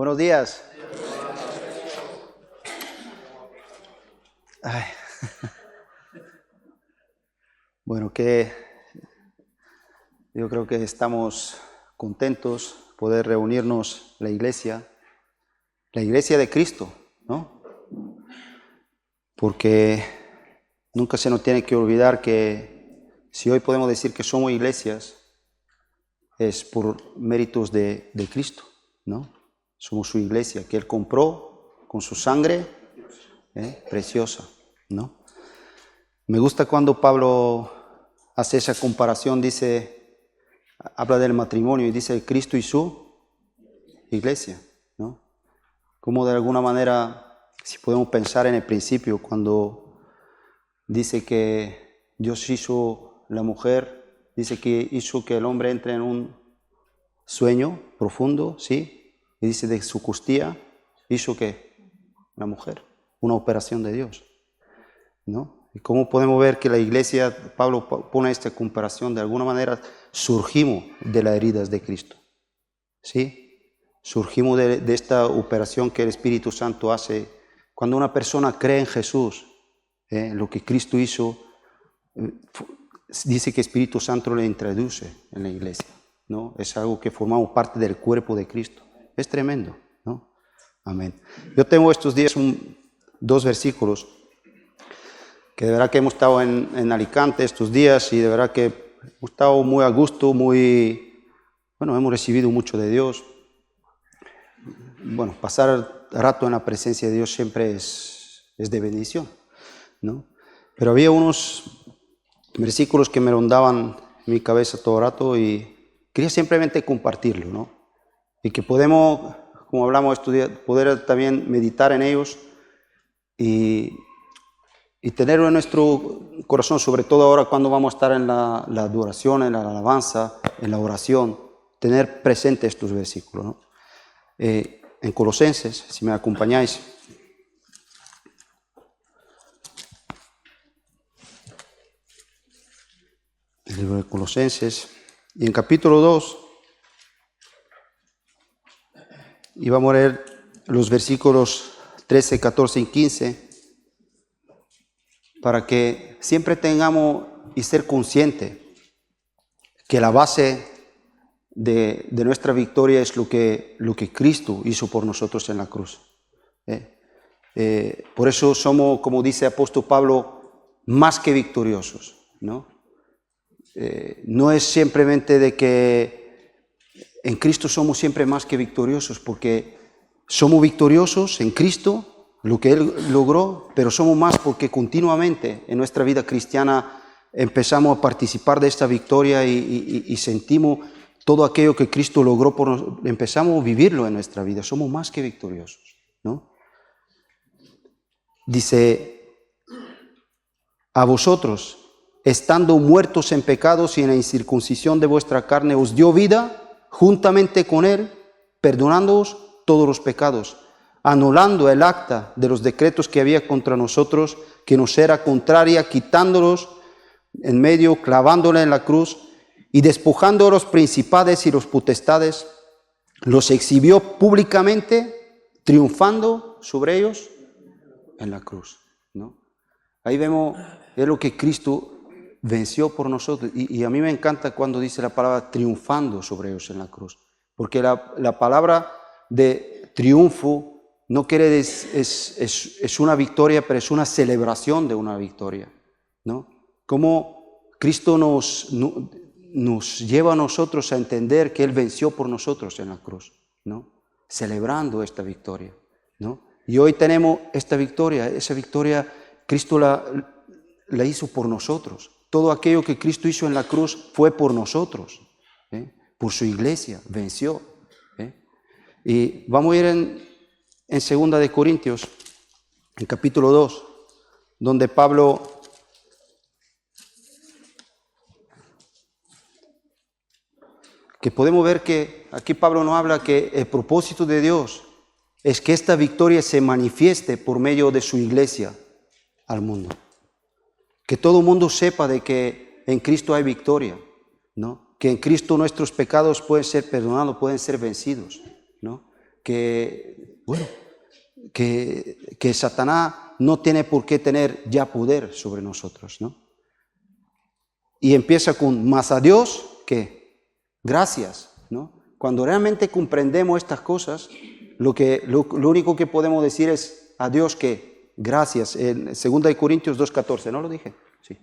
Buenos días. Ay. Bueno, yo creo que estamos contentos poder reunirnos la iglesia de Cristo, ¿no? Porque nunca se nos tiene que olvidar que si hoy podemos decir que somos iglesias, es por méritos de Cristo, ¿no? Somos su iglesia, que Él compró con su sangre preciosa, ¿no? Me gusta cuando Pablo hace esa comparación, habla del matrimonio y dice Cristo y su iglesia, ¿no? Como de alguna manera, si podemos pensar en el principio, cuando dice que Dios hizo la mujer, dice que hizo que el hombre entre en un sueño profundo, ¿sí? Y dice de su costilla hizo que la mujer, una operación de Dios, ¿no? Y cómo podemos ver que la iglesia, Pablo pone esta comparación, de alguna manera surgimos de las heridas de Cristo, ¿sí? Surgimos de esta operación que el Espíritu Santo hace. Cuando una persona cree en Jesús, lo que Cristo hizo, dice que el Espíritu Santo le introduce en la iglesia, ¿no? Es algo que formamos parte del cuerpo de Cristo. Es tremendo, ¿no? Amén. Yo tengo estos días dos versículos que de verdad que hemos estado en Alicante estos días y de verdad que hemos estado muy a gusto, hemos recibido mucho de Dios. Bueno, pasar rato en la presencia de Dios siempre es de bendición, ¿no? Pero había unos versículos que me rondaban en mi cabeza todo el rato y quería simplemente compartirlo, ¿no? Y que podemos, como hablamos estos días, poder también meditar en ellos y tenerlo en nuestro corazón, sobre todo ahora cuando vamos a estar en la adoración, en la alabanza, en la oración, tener presente estos versículos, ¿no? En Colosenses, si me acompañáis. El libro de Colosenses, y en capítulo 2, y vamos a leer los versículos 13, 14 y 15, para que siempre tengamos y ser conscientes que la base de nuestra victoria es lo que Cristo hizo por nosotros en la cruz. Por eso somos, como dice el apóstol Pablo, más que victoriosos, ¿no? No es simplemente de que en Cristo somos siempre más que victoriosos, porque somos victoriosos en Cristo, lo que Él logró, pero somos más porque continuamente en nuestra vida cristiana empezamos a participar de esta victoria y sentimos todo aquello que Cristo logró, empezamos a vivirlo en nuestra vida, somos más que victoriosos, ¿no? Dice, a vosotros, estando muertos en pecados y en la incircuncisión de vuestra carne, os dio vida juntamente con Él, perdonándoos todos los pecados, anulando el acta de los decretos que había contra nosotros, que nos era contraria, quitándolos en medio, clavándola en la cruz, y despojando a los principados y los potestades, los exhibió públicamente, triunfando sobre ellos en la cruz, ¿no? Ahí vemos, es lo que Cristo venció por nosotros, y a mí me encanta cuando dice la palabra triunfando sobre ellos en la cruz, porque la palabra de triunfo no quiere decir, es una victoria, pero es una celebración de una victoria, ¿no? Como Cristo nos lleva a nosotros a entender que Él venció por nosotros en la cruz, ¿no? Celebrando esta victoria, ¿no? Y hoy tenemos esta victoria, esa victoria Cristo la hizo por nosotros. Todo aquello que Cristo hizo en la cruz fue por nosotros, por su iglesia, venció. Y vamos a ir en 2 de Corintios, en capítulo 2, donde Pablo que podemos ver que aquí Pablo nos habla que el propósito de Dios es que esta victoria se manifieste por medio de su iglesia al mundo. Que todo el mundo sepa de que en Cristo hay victoria, ¿no? Que en Cristo nuestros pecados pueden ser perdonados, pueden ser vencidos, ¿no? bueno, que Satanás no tiene por qué tener ya poder sobre nosotros, ¿no? Y empieza con, más a Dios, ¿qué? Gracias, ¿no? Cuando realmente comprendemos estas cosas, lo único que podemos decir es a Dios que gracias. En 2 Corintios 2:14, ¿no lo dije? Sí.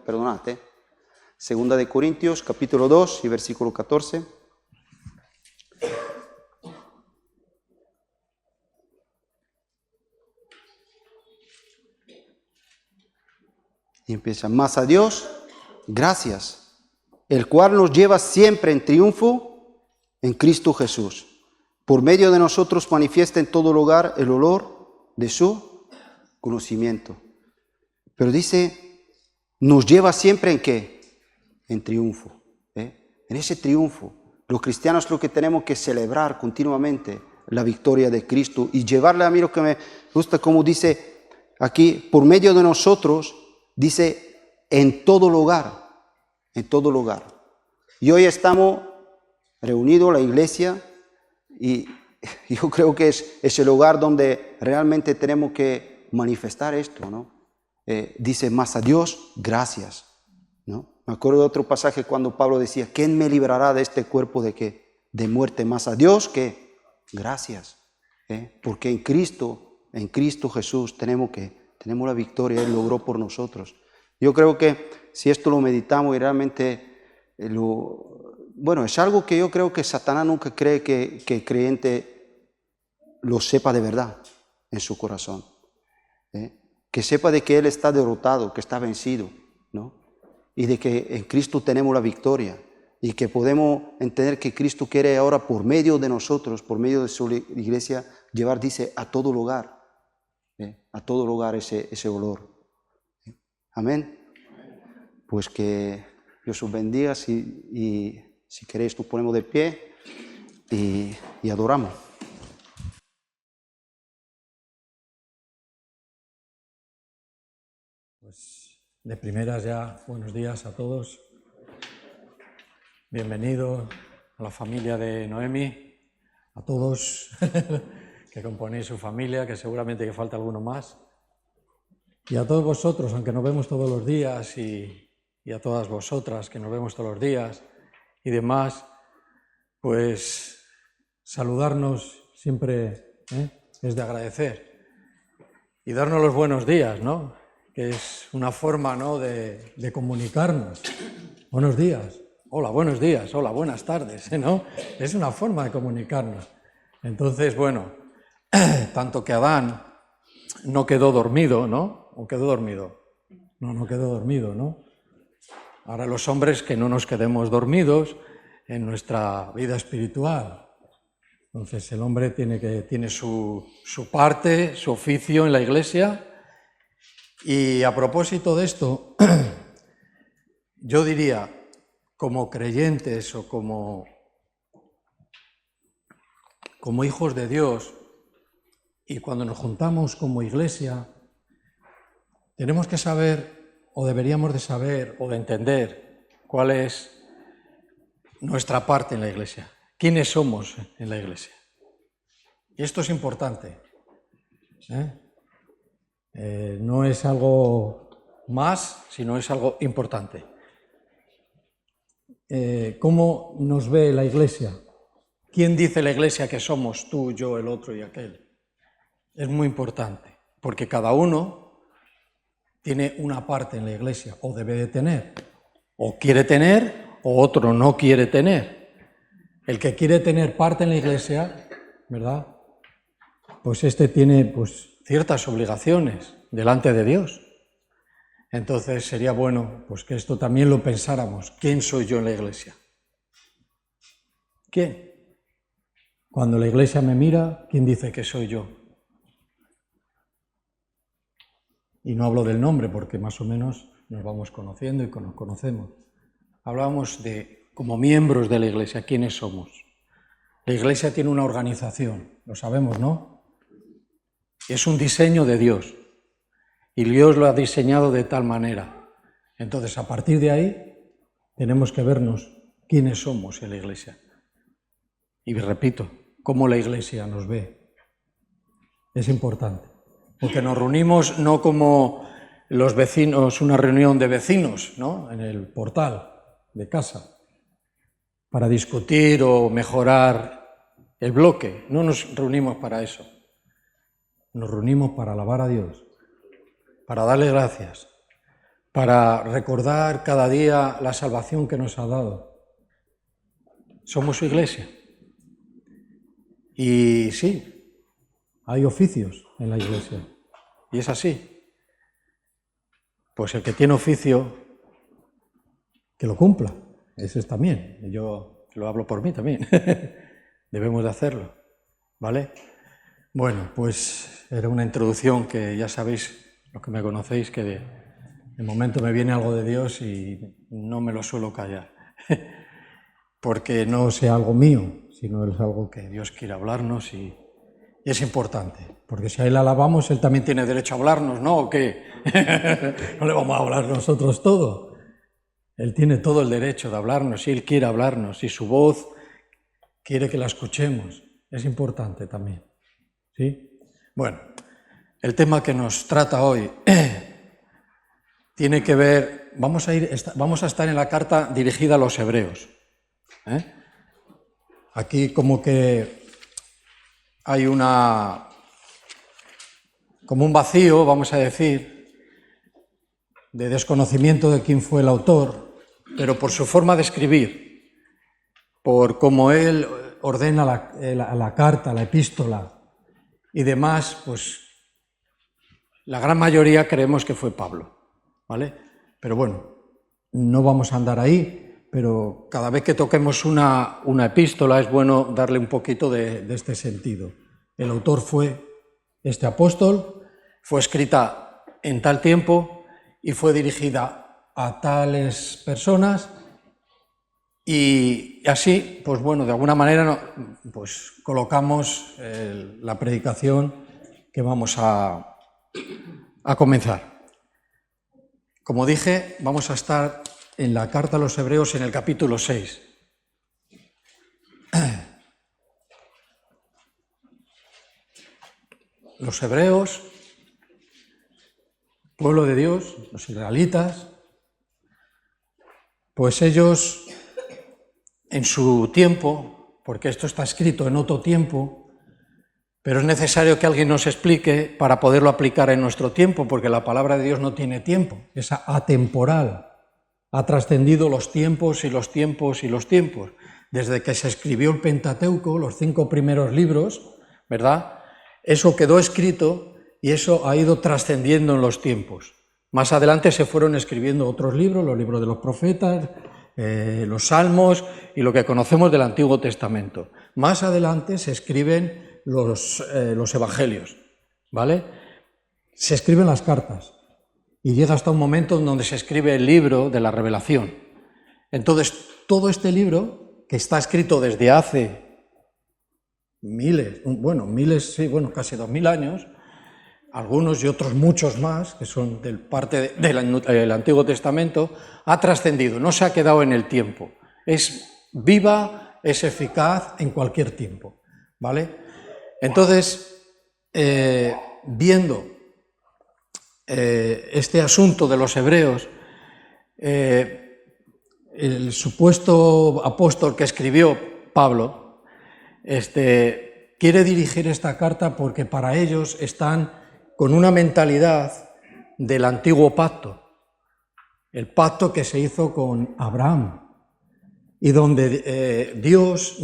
Perdonad. 2 Corintios, capítulo 2 y versículo 14. Y empieza, más a Dios, gracias, el cual nos lleva siempre en triunfo en Cristo Jesús. Por medio de nosotros manifiesta en todo lugar el olor de su conocimiento. Pero dice, nos lleva siempre ¿en qué? En triunfo. En ese triunfo, los cristianos lo que tenemos que celebrar continuamente la victoria de Cristo y llevarle a mí lo que me gusta, como dice aquí, por medio de nosotros, dice, en todo lugar, en todo lugar. Y hoy estamos reunidos, la iglesia, y yo creo que es el lugar donde realmente tenemos que manifestar esto, ¿no? Dice, más a Dios, gracias, ¿no? Me acuerdo de otro pasaje cuando Pablo decía, ¿quién me librará de este cuerpo de qué? De muerte. Más a Dios, ¿qué? Gracias, porque en Cristo Jesús tenemos la victoria, Él logró por nosotros. Yo creo que si esto lo meditamos y realmente bueno, es algo que yo creo que Satanás nunca cree que el creyente lo sepa de verdad en su corazón. Que sepa de que Él está derrotado, que está vencido, ¿no? Y de que en Cristo tenemos la victoria y que podemos entender que Cristo quiere ahora por medio de nosotros, por medio de su iglesia, llevar, dice, a todo lugar ese olor. Amén. Pues que Dios os bendiga y si queréis nos ponemos de pie y adoramos. Pues de primeras ya, buenos días a todos. Bienvenidos a la familia de Noemi, a todos que componéis su familia, que seguramente que falta alguno más. Y a todos vosotros, aunque nos vemos todos los días, y a todas vosotras que nos vemos todos los días y demás, pues saludarnos siempre es de agradecer y darnos los buenos días, ¿no? Que es una forma, ¿no?, de comunicarnos. Buenos días, hola, buenos días, hola, buenas tardes, ¿no? Es una forma de comunicarnos. Entonces, bueno, tanto que Adán no quedó dormido, ¿no? ¿O quedó dormido? No quedó dormido, ¿no? Ahora los hombres que no nos quedemos dormidos en nuestra vida espiritual. Entonces el hombre tiene su parte, su oficio en la iglesia. Y a propósito de esto, yo diría, como creyentes o como hijos de Dios, y cuando nos juntamos como iglesia, tenemos que saber, o deberíamos de saber, o de entender cuál es nuestra parte en la iglesia, quiénes somos en la iglesia. Y esto es importante. No es algo más, sino es algo importante. ¿Cómo nos ve la iglesia? ¿Quién dice la iglesia que somos? Tú, yo, el otro y aquel. Es muy importante, porque cada uno tiene una parte en la iglesia, o debe de tener, o quiere tener, o otro no quiere tener. El que quiere tener parte en la iglesia, ¿verdad?, pues tiene pues ciertas obligaciones delante de Dios. Entonces sería bueno pues que esto también lo pensáramos. ¿Quién soy yo en la iglesia? ¿Quién? Cuando la iglesia me mira, ¿quién dice que soy yo? Y no hablo del nombre porque más o menos nos vamos conociendo y nos conocemos. Hablamos de, como miembros de la iglesia, ¿quiénes somos? La iglesia tiene una organización, lo sabemos, ¿no? Es un diseño de Dios y Dios lo ha diseñado de tal manera. Entonces, a partir de ahí, tenemos que vernos quiénes somos en la iglesia. Y repito, cómo la Iglesia nos ve. Es importante, porque nos reunimos no como los vecinos, una reunión de vecinos, ¿no?, en el portal de casa, para discutir o mejorar el bloque. No nos reunimos para eso. Nos reunimos para alabar a Dios, para darle gracias, para recordar cada día la salvación que nos ha dado. Somos su iglesia. Y sí, hay oficios en la iglesia. Y es así. Pues el que tiene oficio, que lo cumpla. Ese es también. Yo lo hablo por mí también. Debemos de hacerlo. ¿Vale? Bueno, pues era una introducción que ya sabéis, los que me conocéis, que de momento me viene algo de Dios y no me lo suelo callar. Porque no sea algo mío, sino es algo que Dios quiere hablarnos y es importante. Porque si a Él alabamos, Él también tiene derecho a hablarnos, ¿no? ¿O qué? No le vamos a hablar nosotros todo. Él tiene todo el derecho de hablarnos y Él quiere hablarnos y su voz quiere que la escuchemos. Es importante también. ¿Sí? Bueno, el tema que nos trata hoy tiene que ver, vamos a estar en la carta dirigida a los hebreos. Aquí como que hay como un vacío, vamos a decir, de desconocimiento de quién fue el autor, pero por su forma de escribir, por cómo él ordena la carta, la epístola y demás, pues la gran mayoría creemos que fue Pablo, ¿vale? Pero bueno, no vamos a andar ahí, pero cada vez que toquemos una epístola es bueno darle un poquito de este sentido. El autor fue este apóstol, fue escrita en tal tiempo y fue dirigida a tales personas y así, pues bueno, de alguna manera pues colocamos la predicación que vamos a comenzar. Como dije, vamos a estar en la carta a los hebreos en el capítulo 6. Los hebreos, pueblo de Dios, los israelitas, pues ellos en su tiempo, porque esto está escrito en otro tiempo, pero es necesario que alguien nos explique para poderlo aplicar en nuestro tiempo, porque la palabra de Dios no tiene tiempo, es atemporal, ha trascendido los tiempos y los tiempos y los tiempos. Desde que se escribió el Pentateuco, los 5 primeros libros, ¿verdad? Eso quedó escrito y eso ha ido trascendiendo en los tiempos. Más adelante se fueron escribiendo otros libros, los libros de los profetas, los salmos y lo que conocemos del Antiguo Testamento. Más adelante se escriben los evangelios, ¿vale? Se escriben las cartas y llega hasta un momento en donde se escribe el libro de la Revelación. Entonces, todo este libro, que está escrito desde hace casi 2000 años, algunos y otros muchos más, que son parte del Antiguo Testamento, ha trascendido, no se ha quedado en el tiempo. Es viva, es eficaz en cualquier tiempo, ¿vale? Entonces, viendo este asunto de los hebreos, el supuesto apóstol que escribió Pablo, quiere dirigir esta carta porque para ellos están con una mentalidad del antiguo pacto, el pacto que se hizo con Abraham, y donde Dios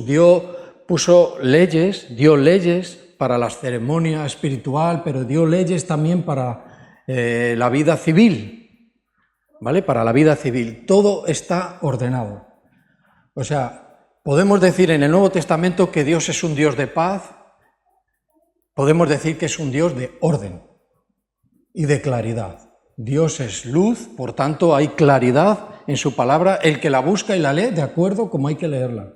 puso leyes, dio leyes para la ceremonia espiritual, pero dio leyes también para la vida civil, ¿vale? Para la vida civil. Todo está ordenado. O sea, podemos decir en el Nuevo Testamento que Dios es un Dios de paz, podemos decir que es un Dios de orden y de claridad. Dios es luz, por tanto hay claridad en su palabra, el que la busca y la lee de acuerdo como hay que leerla.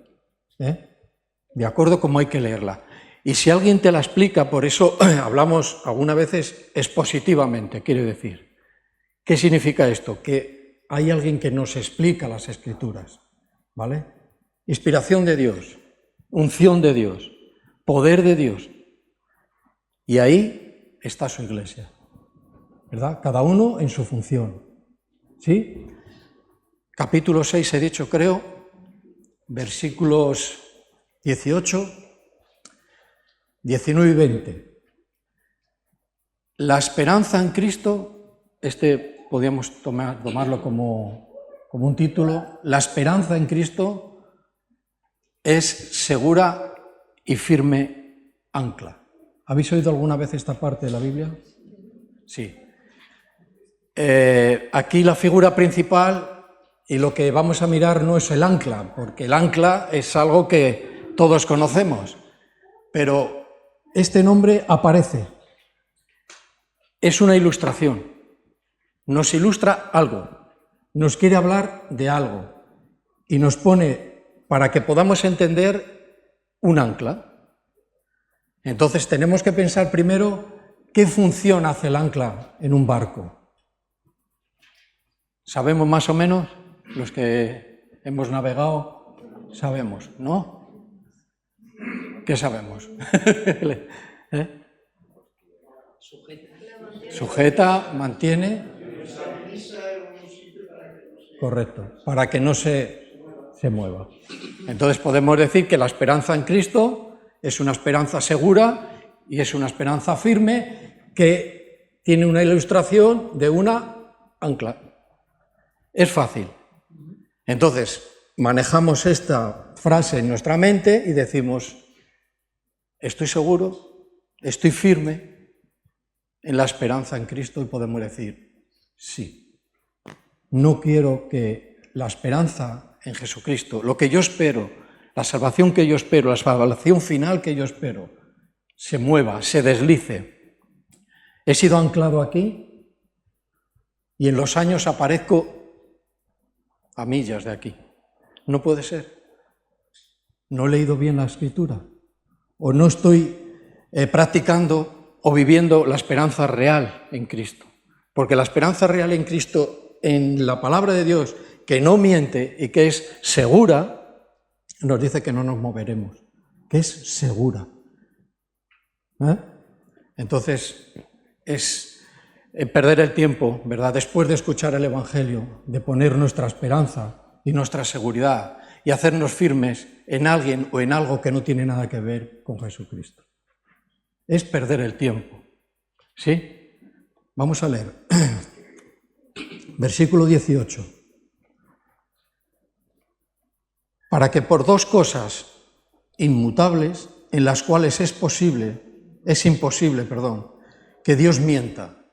De acuerdo como hay que leerla. Y si alguien te la explica, por eso hablamos algunas veces expositivamente, quiere decir. ¿Qué significa esto? Que hay alguien que nos explica las Escrituras, ¿vale? Inspiración de Dios, unción de Dios, poder de Dios. Y ahí está su iglesia, ¿verdad? Cada uno en su función, ¿sí? Capítulo 6 he dicho, creo, versículos 18, 19 y 20. La esperanza en Cristo, podríamos tomarlo como un título, la esperanza en Cristo es segura y firme ancla. ¿Habéis oído alguna vez esta parte de la Biblia? Sí. Aquí la figura principal y lo que vamos a mirar no es el ancla, porque el ancla es algo que todos conocemos, pero este nombre aparece. Es una ilustración, nos ilustra algo, nos quiere hablar de algo y nos pone, para que podamos entender, un ancla. Entonces tenemos que pensar primero qué función hace el ancla en un barco. ¿Sabemos más o menos? Los que hemos navegado sabemos, ¿no? ¿Qué sabemos? ¿Eh? Sujeta, mantiene. Correcto, para que no se mueva. Entonces podemos decir que la esperanza en Cristo es una esperanza segura y es una esperanza firme que tiene una ilustración de una ancla. Es fácil. Entonces, manejamos esta frase en nuestra mente y decimos, estoy seguro, estoy firme en la esperanza en Cristo, y podemos decir, sí. No quiero que la esperanza en Jesucristo, lo que yo espero, la salvación que yo espero, la salvación final que yo espero, se mueva, se deslice. He sido anclado aquí y en los años aparezco a millas de aquí. No puede ser. No he leído bien la Escritura o no estoy practicando o viviendo la esperanza real en Cristo. Porque la esperanza real en Cristo, en la palabra de Dios, que no miente y que es segura, nos dice que no nos moveremos, que es segura. Entonces, es perder el tiempo, ¿verdad? Después de escuchar el Evangelio, de poner nuestra esperanza y nuestra seguridad y hacernos firmes en alguien o en algo que no tiene nada que ver con Jesucristo. Es perder el tiempo, ¿sí? Vamos a leer. Versículo 18. Para que por dos cosas inmutables, en las cuales es imposible, que Dios mienta.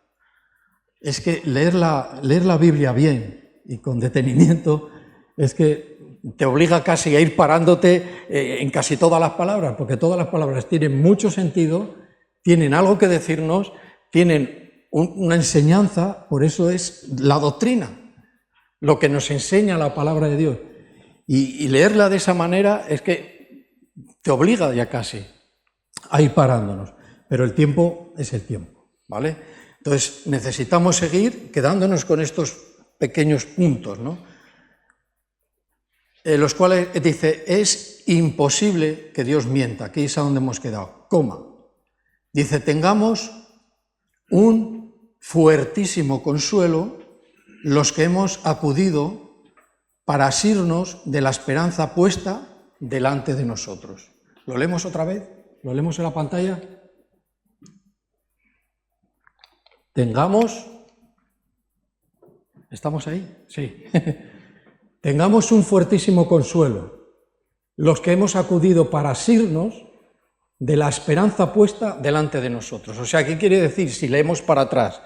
Es que leer la Biblia bien y con detenimiento es que te obliga casi a ir parándote en casi todas las palabras, porque todas las palabras tienen mucho sentido, tienen algo que decirnos, tienen una enseñanza, por eso es la doctrina, lo que nos enseña la palabra de Dios. Y leerla de esa manera es que te obliga ya casi a ir parándonos, pero el tiempo es el tiempo, ¿vale? Entonces, necesitamos seguir quedándonos con estos pequeños puntos, ¿no? Los cuales dice, es imposible que Dios mienta. Aquí es a donde hemos quedado, coma. Dice, tengamos un fuertísimo consuelo los que hemos acudido para asirnos de la esperanza puesta delante de nosotros. ¿Lo leemos otra vez? ¿Lo leemos en la pantalla? Tengamos, ¿estamos ahí? Sí. Tengamos un fuertísimo consuelo, los que hemos acudido para asirnos de la esperanza puesta delante de nosotros. O sea, ¿qué quiere decir si leemos para atrás?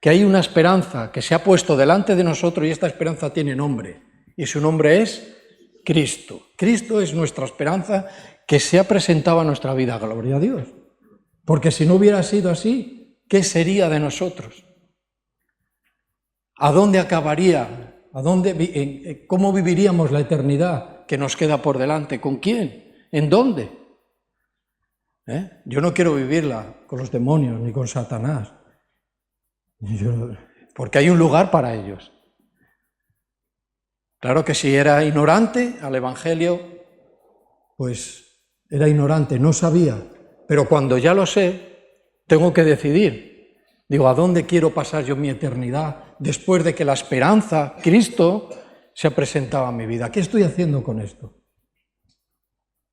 Que hay una esperanza que se ha puesto delante de nosotros y esta esperanza tiene nombre, y su nombre es Cristo. Cristo es nuestra esperanza que se ha presentado a nuestra vida, gloria a Dios. Porque si no hubiera sido así, ¿qué sería de nosotros? ¿A dónde acabaría? ¿Cómo viviríamos la eternidad que nos queda por delante? ¿Con quién? ¿En dónde? Yo no quiero vivirla con los demonios ni con Satanás, porque hay un lugar para ellos. Claro que si era ignorante al Evangelio, pues era ignorante, no sabía, pero cuando ya lo sé, tengo que decidir. Digo, ¿a dónde quiero pasar yo mi eternidad después de que la esperanza, Cristo, se ha presentado a mi vida? ¿Qué estoy haciendo con esto?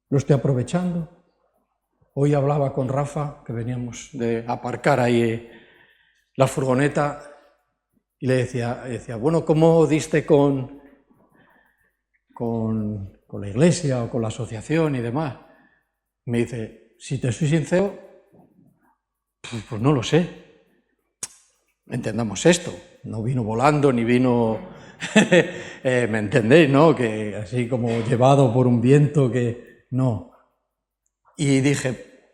¿Lo estoy aprovechando? Hoy hablaba con Rafa, que veníamos de aparcar ahí la furgoneta, y le decía, bueno, ¿cómo diste con la iglesia o con la asociación y demás? Me dice, si te soy sincero, pues no lo sé. Entendamos esto, no vino volando ni vino, ¿me entendéis, no? Que así como llevado por un viento, que no. Y dije,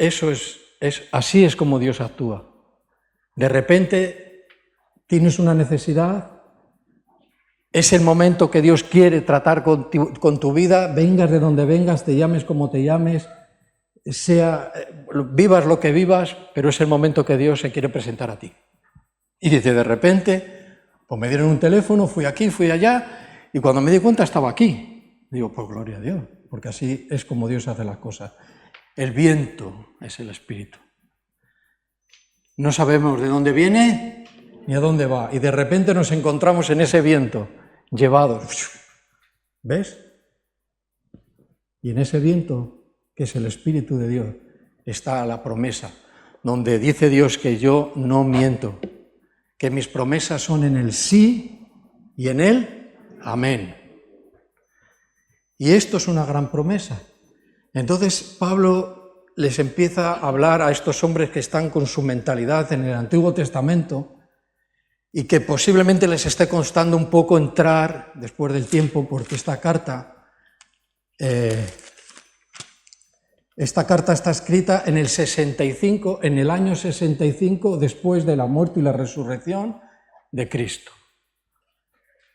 así es como Dios actúa. De repente tienes una necesidad, es el momento que Dios quiere tratar con tu vida, vengas de donde vengas, te llames como te llames, vivas lo que vivas, pero es el momento que Dios se quiere presentar a ti. Y dice, de repente, pues me dieron un teléfono, fui aquí, fui allá, y cuando me di cuenta estaba aquí. Digo, pues gloria a Dios, porque así es como Dios hace las cosas. El viento es el Espíritu. No sabemos de dónde viene ni a dónde va, y de repente nos encontramos en ese viento, llevados. ¿Ves? Y en ese viento, que es el Espíritu de Dios, está la promesa, donde dice Dios que yo no miento, que mis promesas son en el sí y en el amén. Y esto es una gran promesa. Entonces Pablo les empieza a hablar a estos hombres que están con su mentalidad en el Antiguo Testamento y que posiblemente les esté costando un poco entrar después del tiempo, porque esta carta está escrita en el 65, en el año 65 después de la muerte y la resurrección de Cristo.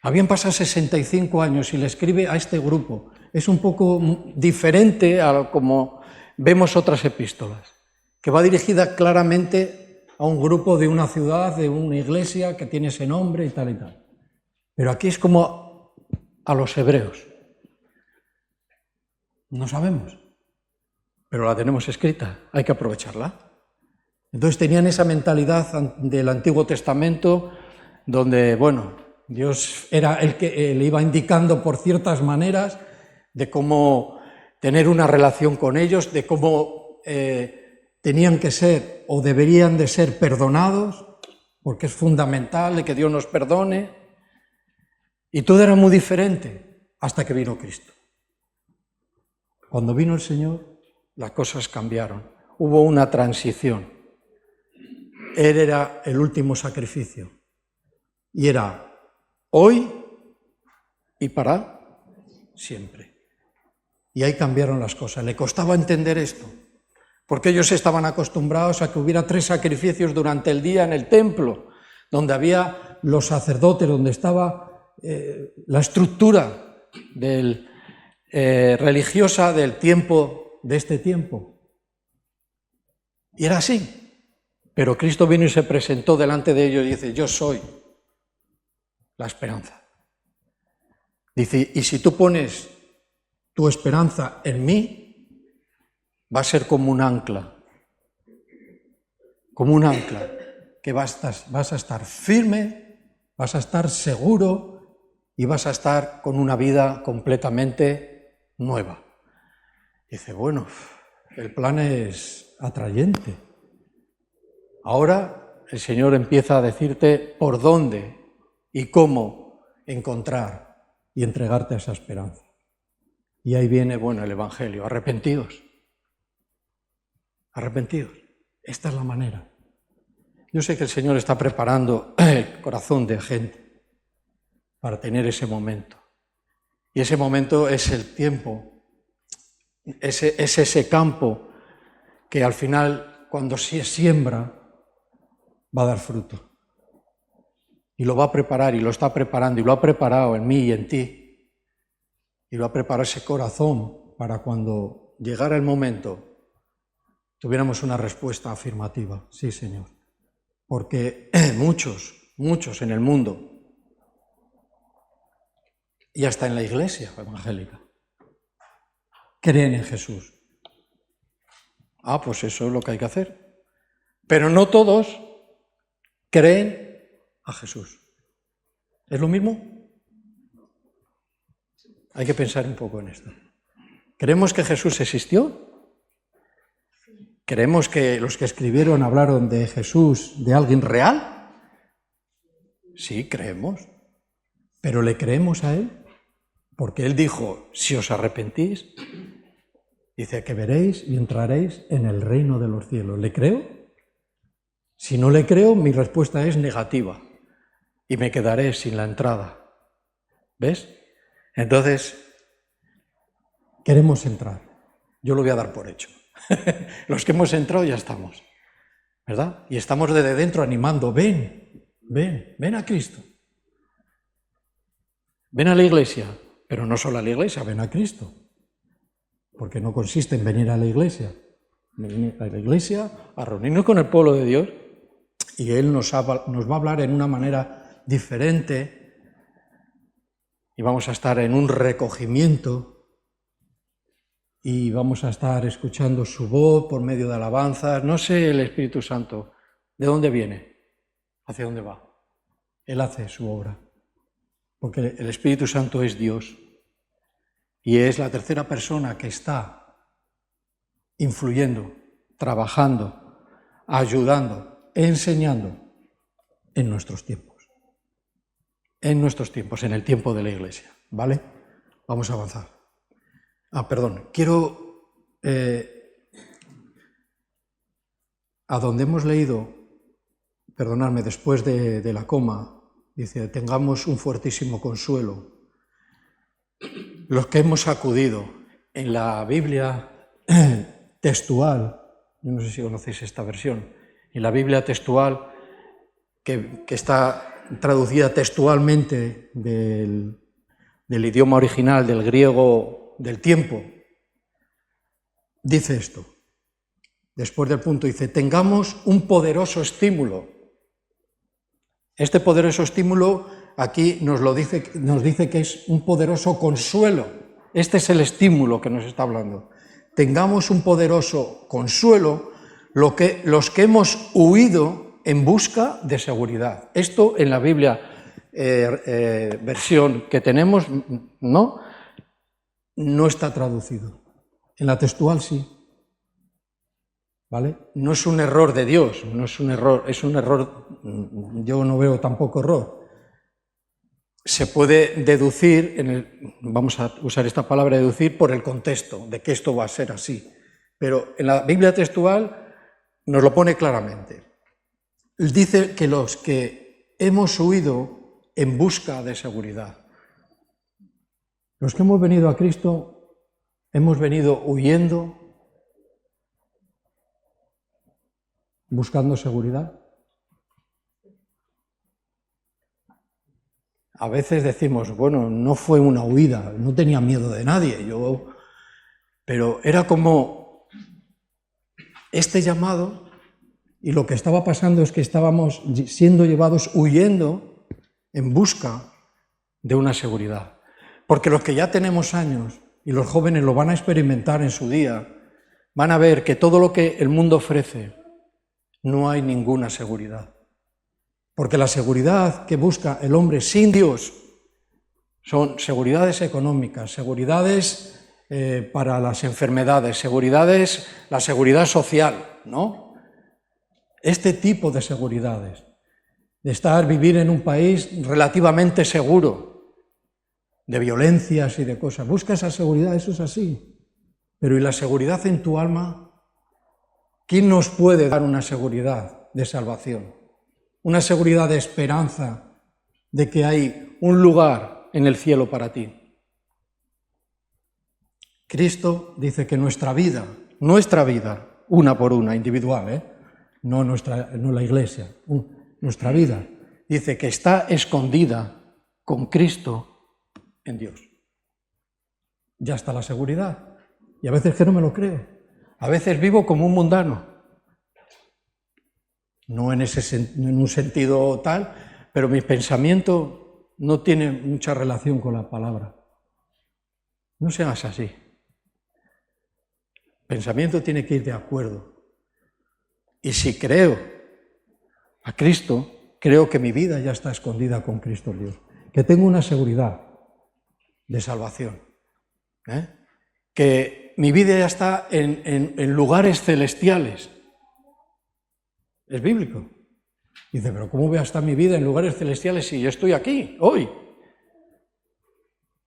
Habían pasado 65 años y le escribe a este grupo. Es un poco diferente a como vemos otras epístolas, que va dirigida claramente a un grupo de una ciudad, de una iglesia que tiene ese nombre y tal y tal. Pero aquí es como a los hebreos. No sabemos, pero la tenemos escrita, hay que aprovecharla. Entonces tenían esa mentalidad del Antiguo Testamento donde, bueno, Dios era el que le iba indicando por ciertas maneras de cómo tener una relación con ellos, de cómo tenían que ser o deberían de ser perdonados, porque es fundamental de que Dios nos perdone. Y todo era muy diferente hasta que vino Cristo. Cuando vino el Señor, las cosas cambiaron. Hubo una transición. Él era el último sacrificio. Y era hoy y para siempre. Y ahí cambiaron las cosas. Le costaba entender esto, porque ellos estaban acostumbrados a que hubiera 3 sacrificios durante el día en el templo, donde había los sacerdotes, donde estaba la estructura religiosa del tiempo, de este tiempo. Y era así. Pero Cristo vino y se presentó delante de ellos y dice, yo soy la esperanza. Dice, y si tú pones tu esperanza en mí, va a ser como un ancla, que vas a estar firme, vas a estar seguro y vas a estar con una vida completamente nueva. Dice, bueno, el plan es atrayente. Ahora el Señor empieza a decirte por dónde y cómo encontrar y entregarte a esa esperanza. Y ahí viene, bueno, el Evangelio. Arrepentidos. Esta es la manera. Yo sé que el Señor está preparando el corazón de gente para tener ese momento. Y ese momento es el tiempo, es ese campo que al final, cuando se siembra, va a dar fruto. Y lo va a preparar y lo está preparando y lo ha preparado en mí y en ti. Y va a preparar ese corazón para cuando llegara el momento tuviéramos una respuesta afirmativa. Sí, Señor. Porque muchos en el mundo y hasta en la iglesia evangélica creen en Jesús, Pues eso es lo que hay que hacer. Pero no todos creen a Jesús. ¿Es lo mismo? Hay que pensar un poco en esto. ¿Creemos que Jesús existió? ¿Creemos que los que escribieron hablaron de Jesús, de alguien real? Sí, creemos. ¿Pero le creemos a Él? Porque Él dijo, si os arrepentís, dice que veréis y entraréis en el reino de los cielos. ¿Le creo? Si no le creo, mi respuesta es negativa y me quedaré sin la entrada. ¿Ves? Entonces, queremos entrar. Yo lo voy a dar por hecho. Los que hemos entrado ya estamos, ¿verdad? Y estamos desde dentro animando, ven a Cristo. Ven a la iglesia, pero no solo a la iglesia, ven a Cristo. Porque no consiste en venir a la iglesia. Venir a la iglesia, a reunirnos con el pueblo de Dios, y Él nos va a hablar en una manera diferente, y vamos a estar en un recogimiento, y vamos a estar escuchando su voz por medio de alabanzas. No sé el Espíritu Santo, ¿de dónde viene? ¿Hacia dónde va? Él hace su obra, porque el Espíritu Santo es Dios, y es la tercera persona que está influyendo, trabajando, ayudando, enseñando en nuestros tiempos. En nuestros tiempos, en el tiempo de la Iglesia, ¿vale? Vamos a avanzar. Quiero, a donde hemos leído, perdonadme, después de la coma, dice, tengamos un fuertísimo consuelo. Los que hemos acudido en la Biblia textual, yo no sé si conocéis esta versión, en la Biblia textual, que está traducida textualmente del idioma original, del griego del tiempo, dice esto. Después del punto dice, tengamos un poderoso estímulo. Este poderoso estímulo aquí nos dice que es un poderoso consuelo. Este es el estímulo que nos está hablando. Tengamos un poderoso consuelo los que hemos huido en busca de seguridad. Esto en la Biblia versión que tenemos no está traducido. En la textual sí. ¿Vale? No es un error de Dios, no es un error, yo no veo tampoco error. Se puede deducir, vamos a usar esta palabra deducir, por el contexto de que esto va a ser así. Pero en la Biblia textual nos lo pone claramente. Dice que los que hemos huido en busca de seguridad. Los que hemos venido a Cristo, hemos venido huyendo, buscando seguridad. A veces decimos, bueno, no fue una huida, no tenía miedo de nadie, pero era como este llamado, y lo que estaba pasando es que estábamos siendo llevados huyendo en busca de una seguridad. Porque los que ya tenemos años, y los jóvenes lo van a experimentar en su día, van a ver que todo lo que el mundo ofrece, no hay ninguna seguridad. Porque la seguridad que busca el hombre sin Dios son seguridades económicas, seguridades para las enfermedades, la seguridad social, ¿no? Este tipo de seguridades, de vivir en un país relativamente seguro, de violencias y de cosas. Busca esa seguridad, eso es así. Pero ¿y la seguridad en tu alma? ¿Quién nos puede dar una seguridad de salvación? Una seguridad de esperanza, de que hay un lugar en el cielo para ti. Cristo dice que nuestra vida, una por una, individual, no la Iglesia, nuestra vida, dice que está escondida con Cristo en Dios. Ya está la seguridad. Y a veces que no me lo creo. A veces vivo como un mundano. No en un sentido tal, pero mi pensamiento no tiene mucha relación con la palabra. No seas así. pensamiento tiene que ir de acuerdo. Y si creo a Cristo, creo que mi vida ya está escondida con Cristo en Dios, que tengo una seguridad de salvación, que mi vida ya está en lugares celestiales. Es bíblico. Dice, pero ¿cómo voy a estar mi vida en lugares celestiales si yo estoy aquí, hoy?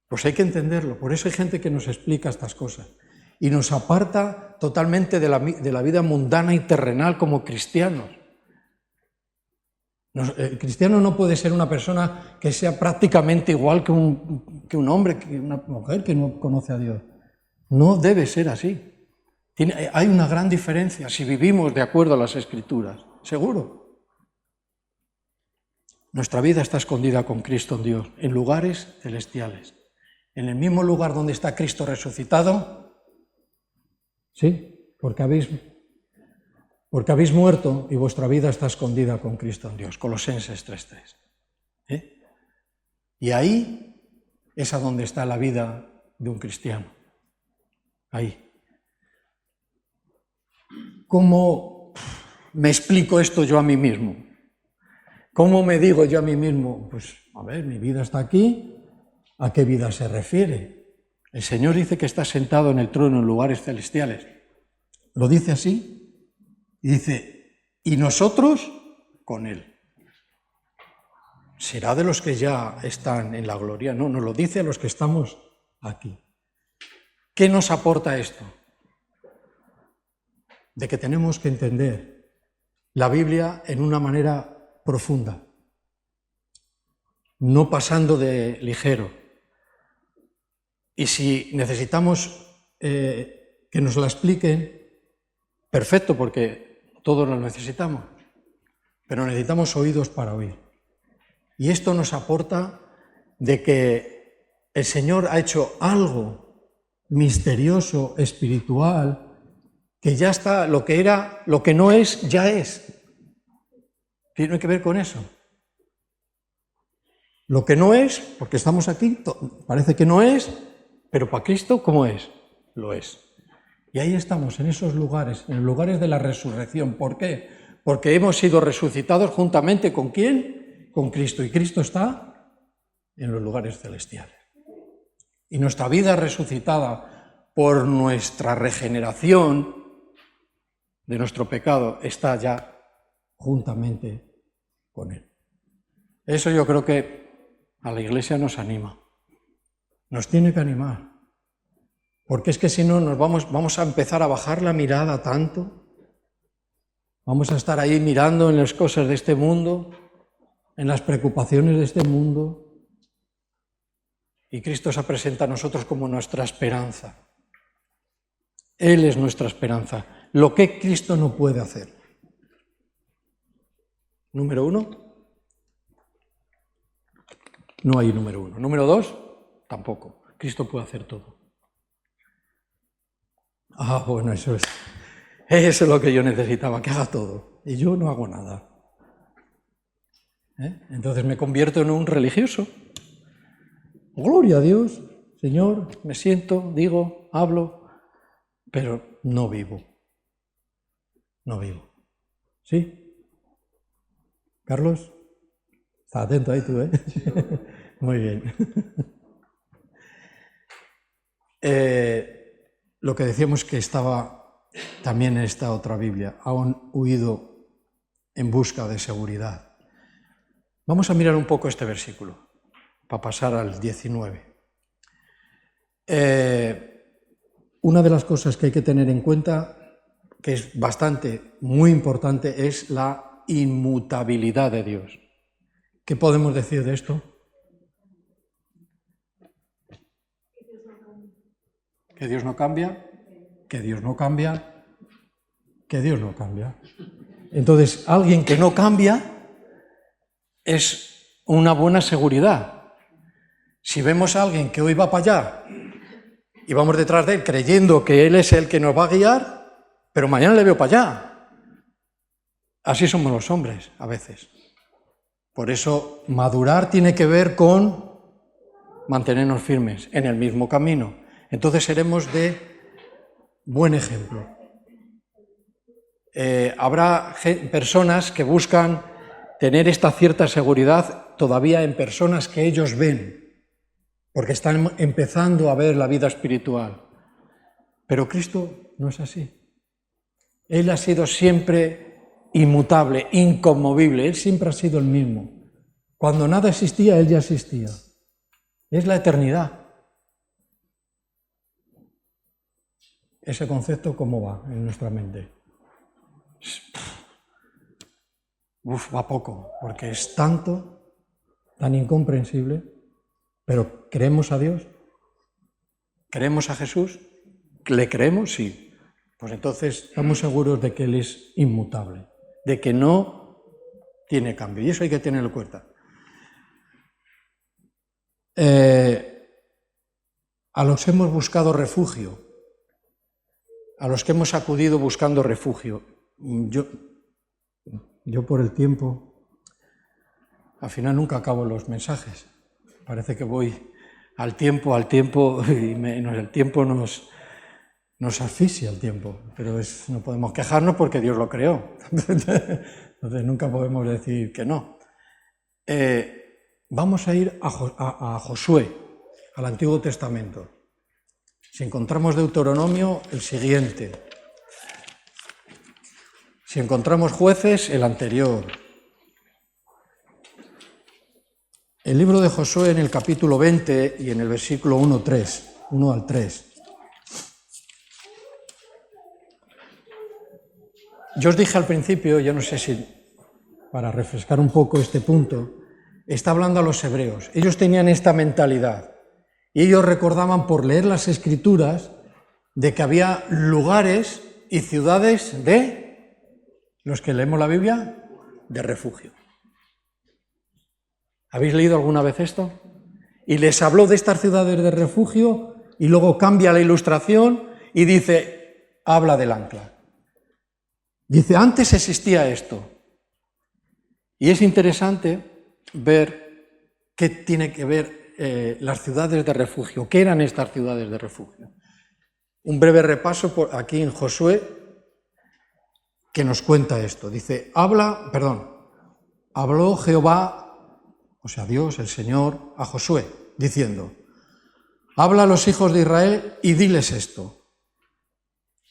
Pues hay que entenderlo. Por eso hay gente que nos explica estas cosas y nos aparta totalmente de la vida mundana y terrenal como cristianos. El cristiano no puede ser una persona que sea prácticamente igual que un hombre, que una mujer que no conoce a Dios. No debe ser así. Hay una gran diferencia si vivimos de acuerdo a las Escrituras, seguro. Nuestra vida está escondida con Cristo en Dios, en lugares celestiales. En el mismo lugar donde está Cristo resucitado, sí, porque habéis muerto y vuestra vida está escondida con Cristo en Dios. Colosenses 3:3. Y ahí es a donde está la vida de un cristiano. Ahí. ¿Cómo me explico esto yo a mí mismo? ¿Cómo me digo yo a mí mismo? Pues, a ver, mi vida está aquí. ¿A qué vida se refiere? El Señor dice que está sentado en el trono en lugares celestiales. ¿Lo dice así? Y dice, y nosotros con Él. ¿Será de los que ya están en la gloria? No, nos lo dice a los que estamos aquí. ¿Qué nos aporta esto? De que tenemos que entender la Biblia en una manera profunda, no pasando de ligero. Y si necesitamos que nos la expliquen, perfecto, porque todos lo necesitamos, pero necesitamos oídos para oír. Y esto nos aporta de que el Señor ha hecho algo misterioso, espiritual, que ya está, lo que era, lo que no es, ya es. Tiene que ver con eso. Lo que no es, porque estamos aquí, parece que no es, pero para Cristo, ¿cómo es? Lo es. Y ahí estamos, en esos lugares, en los lugares de la resurrección. ¿Por qué? Porque hemos sido resucitados juntamente ¿con quién? Con Cristo. Y Cristo está en los lugares celestiales. Y nuestra vida resucitada por nuestra regeneración de nuestro pecado está ya juntamente con Él. Eso yo creo que a la Iglesia nos anima. Nos tiene que animar, porque es que si no nos vamos a empezar a bajar la mirada tanto, vamos a estar ahí mirando en las cosas de este mundo, en las preocupaciones de este mundo, y Cristo se presenta a nosotros como nuestra esperanza. Él es nuestra esperanza, lo que Cristo no puede hacer. Número 1, no hay número 1. Número 2, tampoco. Cristo puede hacer todo. Bueno, eso es lo que yo necesitaba, que haga todo. Y yo no hago nada. Entonces me convierto en un religioso. Gloria a Dios, Señor, me siento, digo, hablo, pero no vivo. No vivo. ¿Sí? Carlos, está atento ahí tú, ¿eh? Muy bien. Lo que decíamos que estaba también en esta otra Biblia, han huido en busca de seguridad. Vamos a mirar un poco este versículo, para pasar al 19. Una de las cosas que hay que tener en cuenta, que es muy importante, es la inmutabilidad de Dios. ¿Qué podemos decir de esto? Que Dios no cambia, que Dios no cambia, que Dios no cambia. Entonces, alguien que no cambia es una buena seguridad. Si vemos a alguien que hoy va para allá y vamos detrás de él creyendo que él es el que nos va a guiar, pero mañana le veo para allá. Así somos los hombres a veces. Por eso, madurar tiene que ver con mantenernos firmes en el mismo camino. Entonces seremos de buen ejemplo. Habrá personas que buscan tener esta cierta seguridad todavía en personas que ellos ven, porque están empezando a ver la vida espiritual. Pero Cristo no es así. Él ha sido siempre inmutable, inconmovible. Él siempre ha sido el mismo. Cuando nada existía, Él ya existía. Es la eternidad. Ese concepto, ¿cómo va en nuestra mente? Va poco, porque es tanto, tan incomprensible, pero ¿creemos a Dios? ¿Creemos a Jesús? ¿Le creemos? Sí. Pues entonces estamos seguros de que Él es inmutable, de que no tiene cambio, y eso hay que tenerlo en cuenta. A los que hemos buscado refugio, a los que hemos acudido buscando refugio, yo por el tiempo, al final nunca acabo los mensajes. Parece que voy al tiempo, y el tiempo nos asfixia el tiempo, pero no podemos quejarnos porque Dios lo creó. Entonces nunca podemos decir que no. Vamos a ir a Josué, al Antiguo Testamento. Si encontramos Deuteronomio, el siguiente. Si encontramos Jueces, el anterior. El libro de Josué en el capítulo 20 y en el versículo 1 al 3. Yo os dije al principio, yo no sé si para refrescar un poco este punto, está hablando a los hebreos. Ellos tenían esta mentalidad y ellos recordaban por leer las Escrituras de que había lugares y ciudades de, los que leemos la Biblia, de refugio. ¿Habéis leído alguna vez esto? Y les habló de estas ciudades de refugio y luego cambia la ilustración y dice, habla del ancla. Dice, antes existía esto. Y es interesante ver qué tiene que ver las ciudades de refugio. ¿Qué eran estas ciudades de refugio? Un breve repaso aquí en Josué que nos cuenta esto. Dice, habló Jehová, o sea, Dios, el Señor, a Josué, diciendo, habla a los hijos de Israel y diles esto.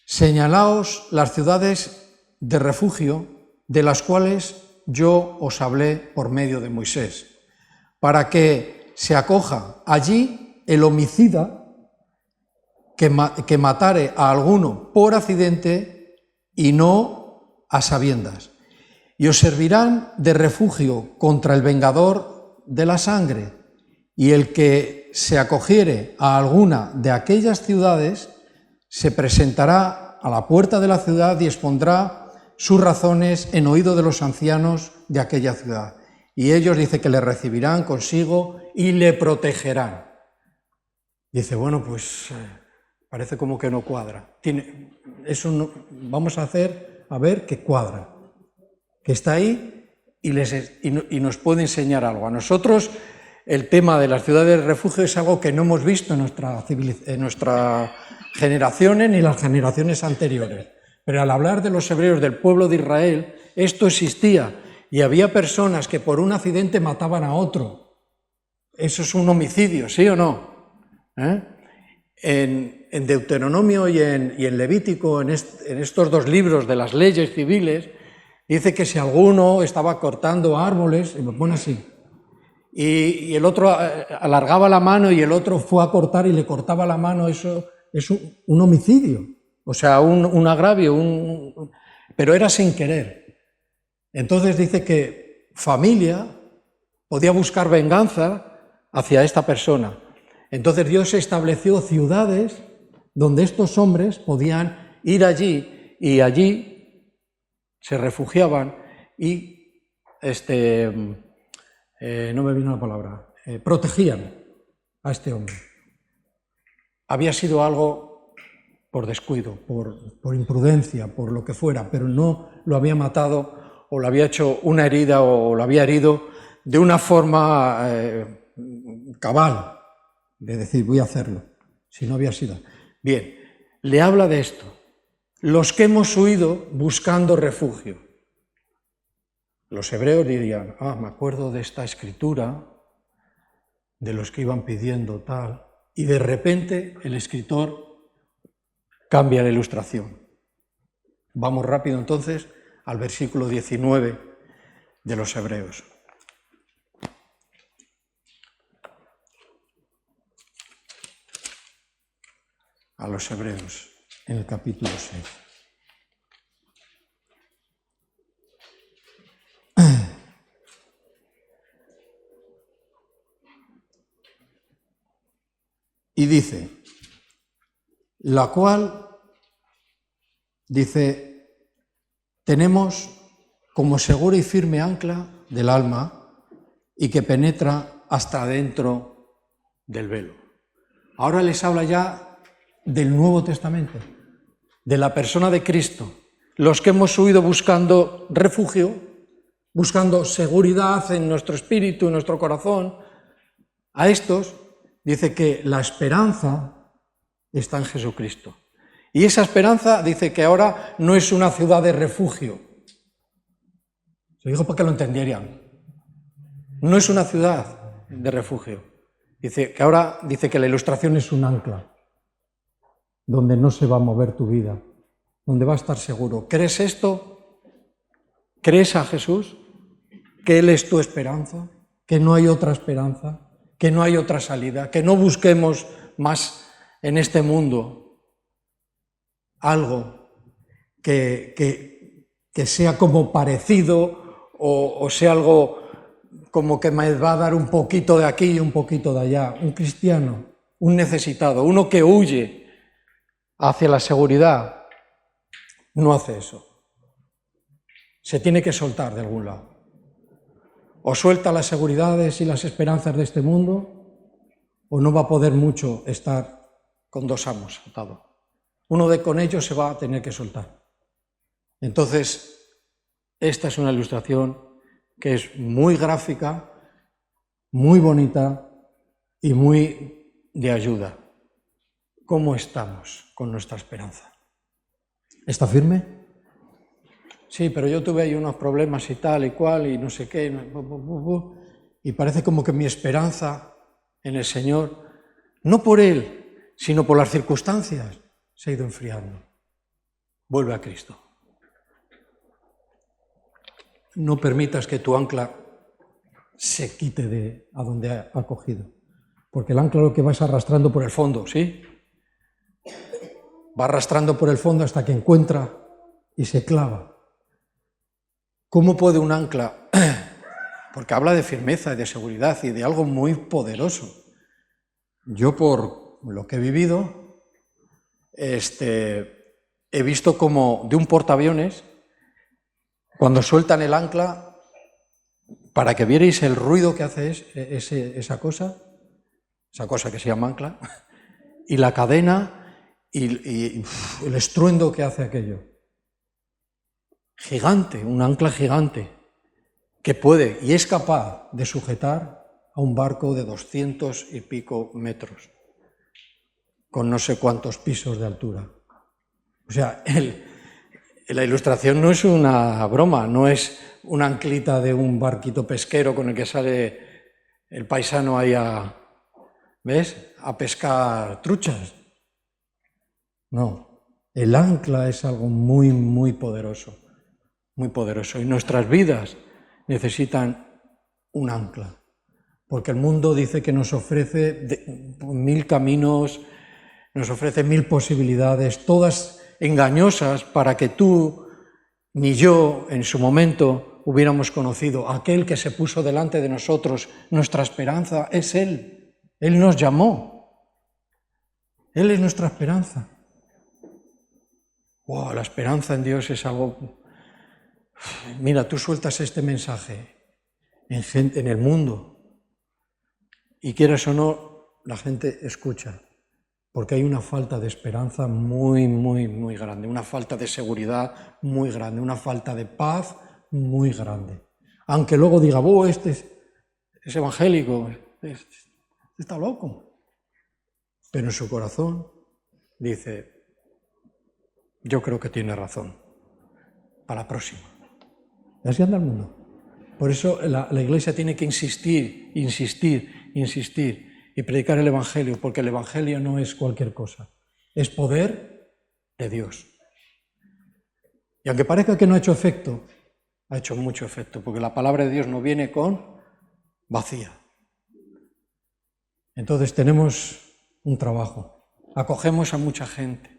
Señalaos las ciudades de refugio de las cuales yo os hablé por medio de Moisés, para que se acoja allí el homicida que matare a alguno por accidente y no a sabiendas, y os servirán de refugio contra el vengador de la sangre, y el que se acogiere a alguna de aquellas ciudades se presentará a la puerta de la ciudad y expondrá sus razones en oído de los ancianos de aquella ciudad. Y ellos, dice, que le recibirán consigo y le protegerán. Dice, bueno, pues parece como que no cuadra. Vamos a ver que cuadra, que está ahí y nos puede enseñar algo. A nosotros el tema de las ciudades de refugio es algo que no hemos visto en nuestras generaciones ni las generaciones anteriores. Pero al hablar de los hebreos del pueblo de Israel, esto existía y había personas que por un accidente mataban a otro. Eso es un homicidio, ¿sí o no? En Deuteronomio y en Levítico, en estos dos libros de las leyes civiles, dice que si alguno estaba cortando árboles, y me pone así, y el otro alargaba la mano y el otro fue a cortar y le cortaba la mano, eso es un homicidio, o sea, un agravio, pero era sin querer. Entonces dice que familia podía buscar venganza hacia esta persona. Entonces Dios estableció ciudades donde estos hombres podían ir allí y allí se refugiaban y no me vino la palabra, protegían a este hombre. Había sido algo por descuido, por imprudencia, por lo que fuera, pero no lo había matado o le había hecho una herida o lo había herido de una forma cabal, de decir voy a hacerlo, si no había sido. Bien, le habla de esto. Los que hemos huido buscando refugio. Los hebreos dirían, me acuerdo de esta escritura, de los que iban pidiendo tal, y de repente el escritor cambia la ilustración. Vamos rápido entonces al versículo 19 de los hebreos. A los hebreos, en el capítulo 6. Y dice, la cual, dice, tenemos como segura y firme ancla del alma y que penetra hasta dentro del velo. Ahora les habla ya del Nuevo Testamento, de la persona de Cristo, los que hemos huido buscando refugio, buscando seguridad en nuestro espíritu, en nuestro corazón. A estos dice que la esperanza está en Jesucristo. Y esa esperanza dice que ahora no es una ciudad de refugio. Se dijo para que lo entendieran. No es una ciudad de refugio. Dice que ahora dice que la ilustración es un ancla, donde no se va a mover tu vida, donde va a estar seguro. ¿Crees esto? ¿Crees a Jesús? ¿Que Él es tu esperanza? ¿Que no hay otra esperanza? ¿Que no hay otra salida? ¿Que no busquemos más en este mundo algo que sea como parecido o sea algo como que me va a dar un poquito de aquí y un poquito de allá? Un cristiano, un necesitado, uno que huye hacia la seguridad, no hace eso. Se tiene que soltar de algún lado. O suelta las seguridades y las esperanzas de este mundo, o no va a poder mucho estar con dos amos atado. Uno con ellos se va a tener que soltar. Entonces, esta es una ilustración que es muy gráfica, muy bonita y muy de ayuda. ¿Cómo estamos con nuestra esperanza? ¿Está firme? Sí, pero yo tuve ahí unos problemas y tal y cual y no sé qué, y parece como que mi esperanza en el Señor, no por Él, sino por las circunstancias, se ha ido enfriando. Vuelve a Cristo. No permitas que tu ancla se quite de a donde ha cogido, porque el ancla lo que vas arrastrando por el fondo, ¿sí? Va arrastrando por el fondo hasta que encuentra y se clava. ¿Cómo puede un ancla? Porque habla de firmeza y de seguridad y de algo muy poderoso. Yo, por lo que he vivido, he visto como de un portaaviones, cuando sueltan el ancla, para que vierais el ruido que hace esa cosa que se llama ancla, y la cadena y el estruendo que hace aquello. Gigante, un ancla gigante, que puede y es capaz de sujetar a un barco de 200 y pico metros, con no sé cuántos pisos de altura. O sea, la ilustración no es una broma, no es una anclita de un barquito pesquero con el que sale el paisano ahí a pescar truchas. No, el ancla es algo muy, muy poderoso. Muy poderoso. Y nuestras vidas necesitan un ancla. Porque el mundo dice que nos ofrece 1000 caminos, nos ofrece 1000 posibilidades, todas engañosas para que tú ni yo en su momento hubiéramos conocido a aquel que se puso delante de nosotros. Nuestra esperanza es Él. Él nos llamó. Él es nuestra esperanza. Wow, la esperanza en Dios es algo... Mira, tú sueltas este mensaje en el mundo y quieras o no, la gente escucha, porque hay una falta de esperanza muy, muy, muy grande, una falta de seguridad muy grande, una falta de paz muy grande. Aunque luego diga, este es evangélico, está loco. Pero en su corazón dice, yo creo que tiene razón. Para la próxima. Y así anda el mundo. Por eso la Iglesia tiene que insistir y predicar el Evangelio, porque el Evangelio no es cualquier cosa, es poder de Dios. Y aunque parezca que no ha hecho efecto, ha hecho mucho efecto, porque la palabra de Dios no viene con vacía. Entonces tenemos un trabajo, acogemos a mucha gente,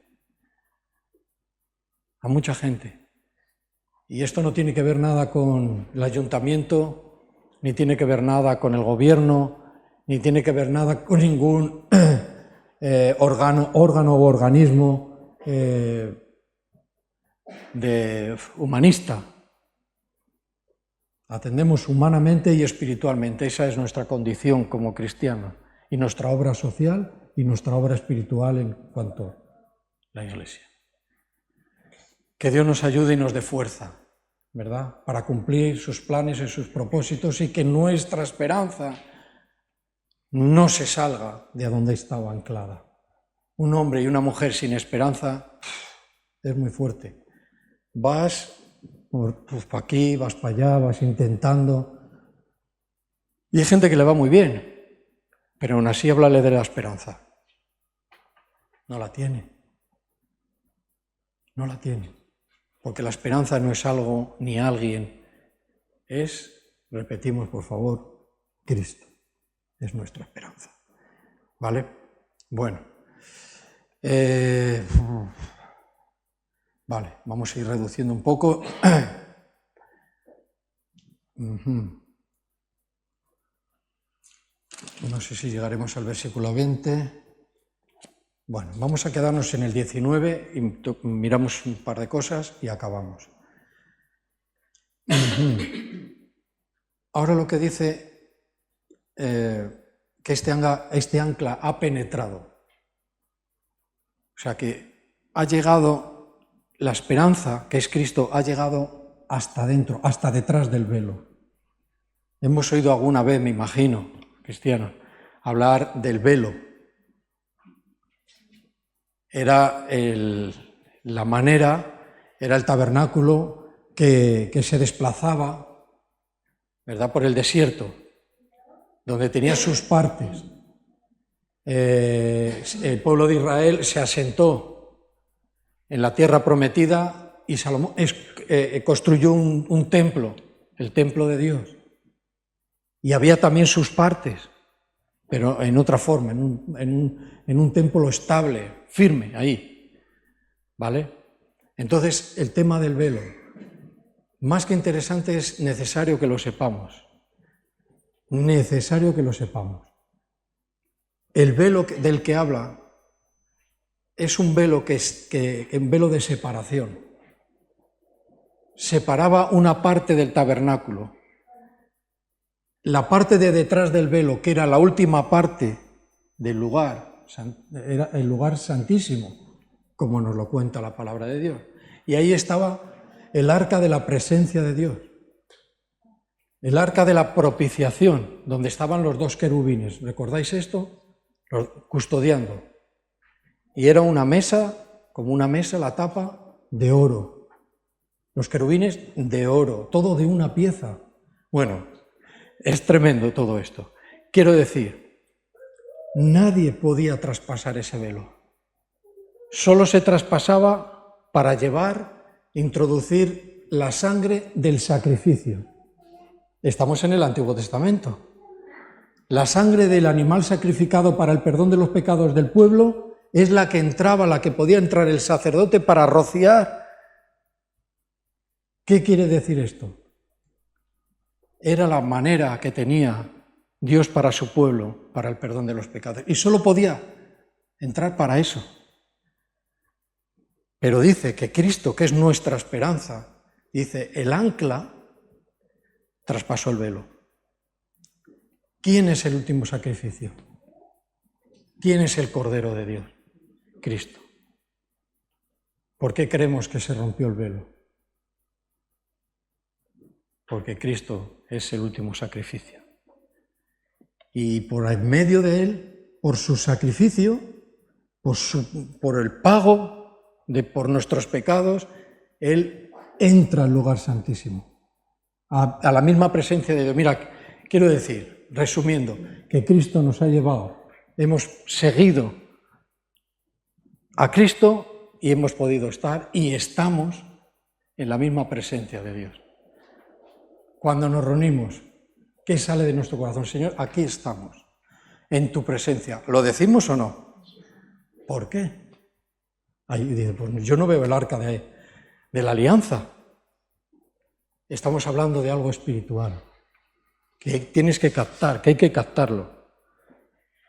y esto no tiene que ver nada con el ayuntamiento, ni tiene que ver nada con el gobierno, ni tiene que ver nada con ningún órgano o organismo humanista. Atendemos humanamente y espiritualmente, esa es nuestra condición como cristianos, y nuestra obra social y nuestra obra espiritual en cuanto a la Iglesia. Que Dios nos ayude y nos dé fuerza, ¿verdad?, para cumplir sus planes y sus propósitos, y que nuestra esperanza no se salga de donde estaba anclada. Un hombre y una mujer sin esperanza es muy fuerte. Vas para aquí, vas para allá, vas intentando. Y hay gente que le va muy bien, pero aún así háblale de la esperanza. No la tiene. No la tiene. Porque la esperanza no es algo ni alguien. Es, repetimos por favor, Cristo. Es nuestra esperanza. ¿Vale? Bueno. Vale, vamos a ir reduciendo un poco. No sé si llegaremos al versículo 20. Bueno, vamos a quedarnos en el 19 y miramos un par de cosas y acabamos. Ahora lo que dice que este ancla ha penetrado. O sea que ha llegado, la esperanza, que es Cristo, ha llegado hasta dentro, hasta detrás del velo. Hemos oído alguna vez, me imagino, cristianos, hablar del velo. Era la manera, era el tabernáculo que se desplazaba, ¿verdad?, por el desierto, donde tenía sus partes. El pueblo de Israel se asentó en la tierra prometida y Salomón construyó un templo, el templo de Dios. Y había también sus partes, pero en otra forma, en un templo estable, firme, ahí. ¿Vale? Entonces, el tema del velo, más que interesante, es necesario que lo sepamos. Necesario que lo sepamos. El velo del que habla es un velo un velo de separación. Separaba una parte del tabernáculo. La parte de detrás del velo, que era la última parte del lugar, era el lugar santísimo, como nos lo cuenta la palabra de Dios. Y ahí estaba el arca de la presencia de Dios. El arca de la propiciación, donde estaban los dos querubines. ¿Recordáis esto? Custodiando. Y era una mesa, como una mesa, la tapa de oro. Los querubines de oro, todo de una pieza. Bueno, es tremendo todo esto. Quiero decir, nadie podía traspasar ese velo. Solo se traspasaba para introducir la sangre del sacrificio. Estamos en el Antiguo Testamento. La sangre del animal sacrificado para el perdón de los pecados del pueblo es la que entraba, la que podía entrar el sacerdote para rociar. ¿Qué quiere decir esto? Era la manera que tenía Dios para su pueblo, para el perdón de los pecados. Y solo podía entrar para eso. Pero dice que Cristo, que es nuestra esperanza, dice, el ancla traspasó el velo. ¿Quién es el último sacrificio? ¿Quién es el Cordero de Dios? Cristo. ¿Por qué creemos que se rompió el velo? Porque Cristo es el último sacrificio. Y por en medio de él, por su sacrificio, por el pago, por nuestros pecados, Él entra al lugar santísimo, a la misma presencia de Dios. Mira, quiero decir, resumiendo, que Cristo nos ha llevado, hemos seguido a Cristo y hemos podido estar y estamos en la misma presencia de Dios. Cuando nos reunimos, ¿qué sale de nuestro corazón? Señor, aquí estamos, en tu presencia. ¿Lo decimos o no? ¿Por qué? Ahí dice, pues yo no veo el arca de la alianza. Estamos hablando de algo espiritual, que tienes que captar, que hay que captarlo.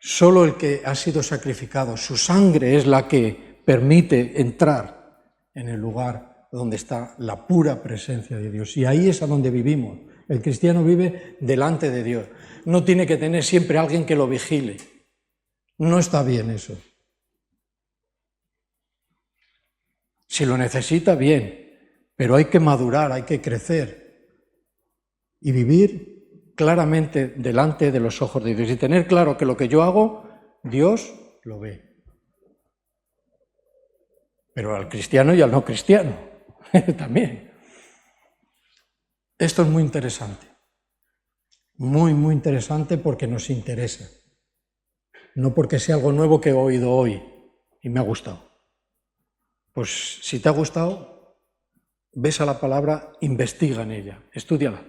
Solo el que ha sido sacrificado, su sangre es la que permite entrar en el lugar donde está la pura presencia de Dios. Y ahí es a donde vivimos. El cristiano vive delante de Dios. No tiene que tener siempre alguien que lo vigile. No está bien eso. Si lo necesita, bien, pero hay que madurar, hay que crecer y vivir claramente delante de los ojos de Dios y tener claro que lo que yo hago, Dios lo ve. Pero al cristiano y al no cristiano también. Esto es muy interesante, muy interesante porque nos interesa, no porque sea algo nuevo que he oído hoy y me ha gustado. Pues si te ha gustado, ves a la palabra, investiga en ella, estúdiala.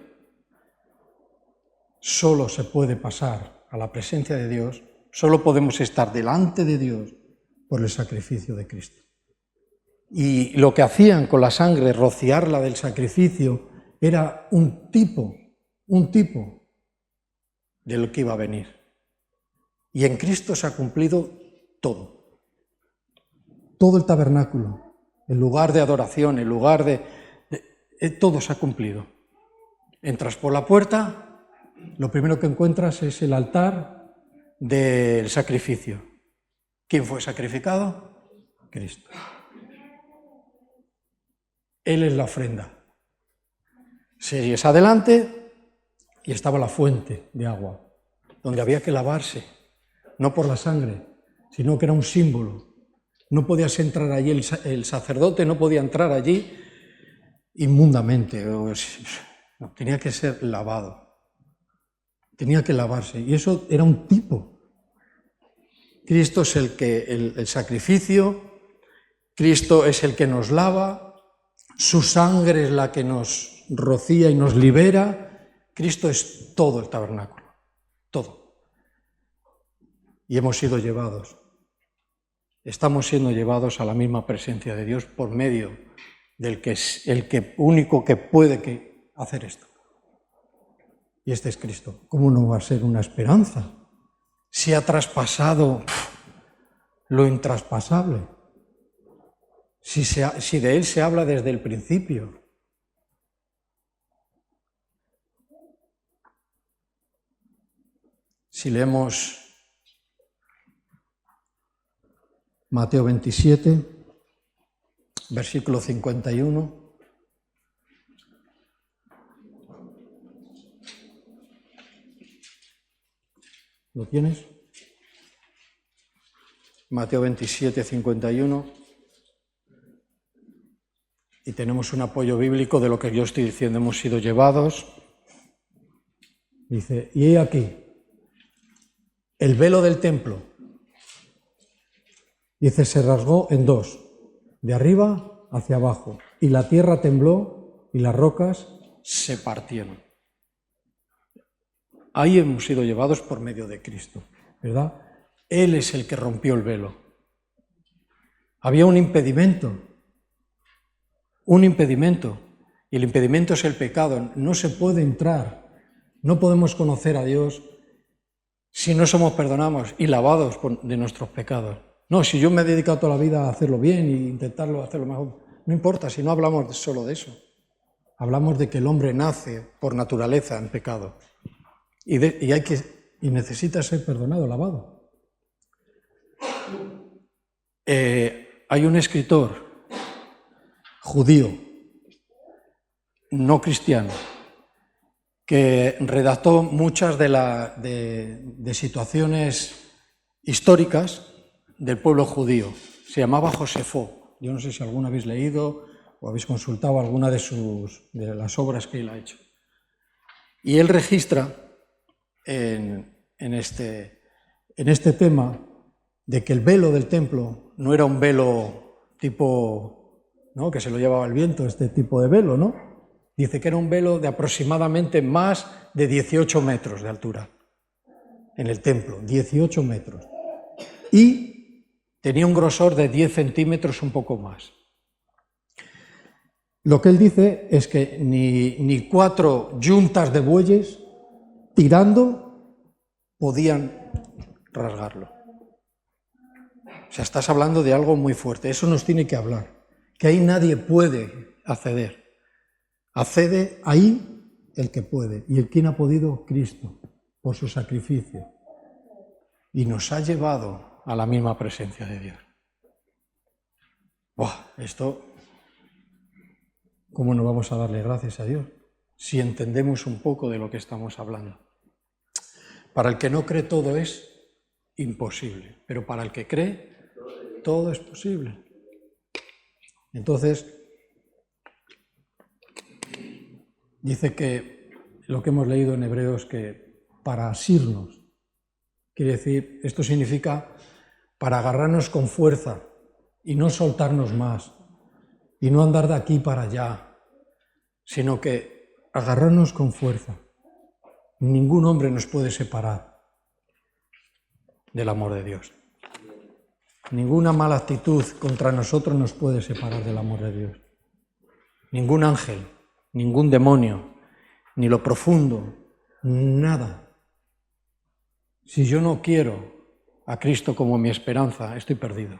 Solo se puede pasar a la presencia de Dios, solo podemos estar delante de Dios por el sacrificio de Cristo. Y lo que hacían con la sangre, rociarla del sacrificio, era un tipo de lo que iba a venir. Y en Cristo se ha cumplido todo. Todo el tabernáculo, el lugar de adoración, el lugar todo se ha cumplido. Entras por la puerta, lo primero que encuentras es el altar del sacrificio. ¿Quién fue sacrificado? Cristo. Él es la ofrenda. Sigues adelante y estaba la fuente de agua, donde había que lavarse, no por la sangre, sino que era un símbolo. No podías entrar allí, el sacerdote no podía entrar allí inmundamente, no, tenía que ser lavado, tenía que lavarse, y eso era un tipo. Cristo es el sacrificio, Cristo es el que nos lava, su sangre es la que nos rocía y nos libera. Cristo es todo el tabernáculo, todo. Y hemos sido llevados. Estamos siendo llevados a la misma presencia de Dios por medio del que es único que puede hacer esto. Y este es Cristo. ¿Cómo no va a ser una esperanza? Si ha traspasado lo intraspasable. Si de Él se habla desde el principio. Si leemos Mateo 27, versículo 51. ¿Lo tienes? Mateo 27, 51. Y tenemos un apoyo bíblico de lo que yo estoy diciendo. Hemos sido llevados. Dice, y he aquí, el velo del templo. Dice, se rasgó en dos, de arriba hacia abajo, y la tierra tembló y las rocas se partieron. Ahí hemos sido llevados por medio de Cristo, ¿verdad? Él es el que rompió el velo. Había un impedimento, y el impedimento es el pecado. No se puede entrar, no podemos conocer a Dios si no somos perdonados y lavados de nuestros pecados. No, si yo me he dedicado toda la vida a hacerlo bien e intentarlo hacerlo mejor, no importa, si no hablamos solo de eso. Hablamos de que el hombre nace por naturaleza en pecado y necesita ser perdonado, lavado. Hay un escritor judío, no cristiano, que redactó muchas de situaciones históricas del pueblo judío. Se llamaba Josefo. Yo no sé si alguna habéis leído o habéis consultado alguna de las obras que él ha hecho. Y él registra en este tema de que el velo del templo no era un velo tipo, ¿no?, que se lo llevaba el viento, este tipo de velo, ¿no? Dice que era un velo de aproximadamente más de 18 metros de altura en el templo, 18 metros. Y tenía un grosor de 10 centímetros, un poco más. Lo que él dice es que ni 4 yuntas de bueyes tirando podían rasgarlo. O sea, estás hablando de algo muy fuerte. Eso nos tiene que hablar, que ahí nadie puede acceder. Accede ahí el que puede. ¿Y el quién ha podido? Cristo, por su sacrificio. Y nos ha llevado a la misma presencia de Dios. ¡Buah! Esto, ¿cómo no vamos a darle gracias a Dios si entendemos un poco de lo que estamos hablando? Para el que no cree todo es imposible, pero para el que cree todo es posible. Entonces, dice que lo que hemos leído en Hebreos, que para asirnos, quiere decir, esto significa para agarrarnos con fuerza y no soltarnos más y no andar de aquí para allá, sino que agarrarnos con fuerza. Ningún hombre nos puede separar del amor de Dios. Ninguna mala actitud contra nosotros nos puede separar del amor de Dios. Ningún ángel, ningún demonio, ni lo profundo, nada. Si yo no quiero a Cristo como mi esperanza, estoy perdido.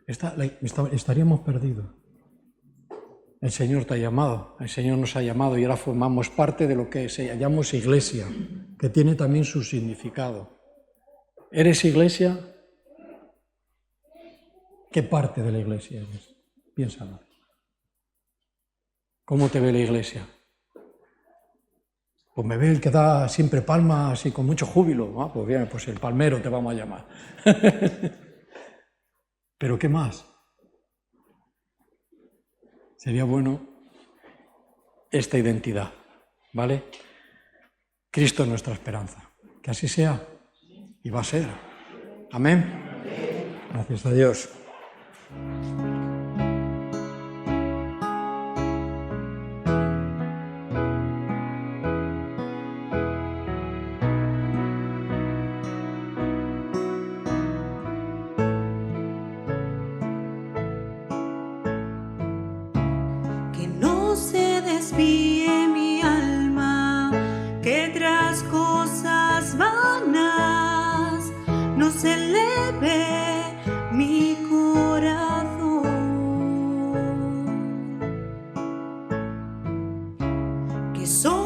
Estaríamos perdidos. El Señor te ha llamado, el Señor nos ha llamado y ahora formamos parte de lo que llamamos iglesia, que tiene también su significado. ¿Eres iglesia? ¿Qué parte de la iglesia eres? Piénsalo. ¿Cómo te ve la iglesia? Pues me ve el que da siempre palmas y con mucho júbilo. Ah, pues bien, pues el palmero te vamos a llamar. ¿Pero qué más? Sería bueno esta identidad, ¿vale? Cristo es nuestra esperanza. Que así sea y va a ser. Amén. Gracias a Dios. Que no se desvíe mi alma, que tras cosas vanas no se eleve mi corazón, que soy